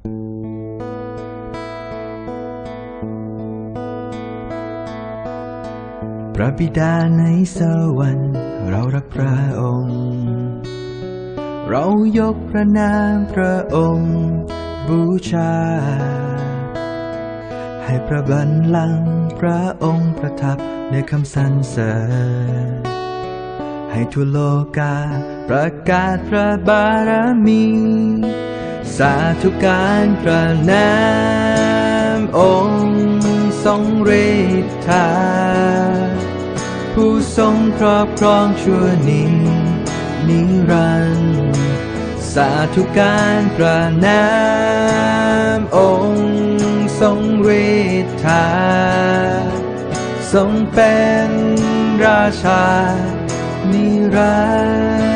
พระบิดาในสวรรค์เรารักพระองค์เรายกพระนามพระองค์บูชาให้พระบัลลังก์พระองค์ประทับในคำสรรเสริญให้ทั่วโลกาประกาศพระบารมีสาธุการพระนามองค์ทรงฤทธาผู้ทรงครอบครองชั่วนิรันดร์สาธุการพระนามองค์ทรงฤทธาทรงเป็นราชานิรันดร์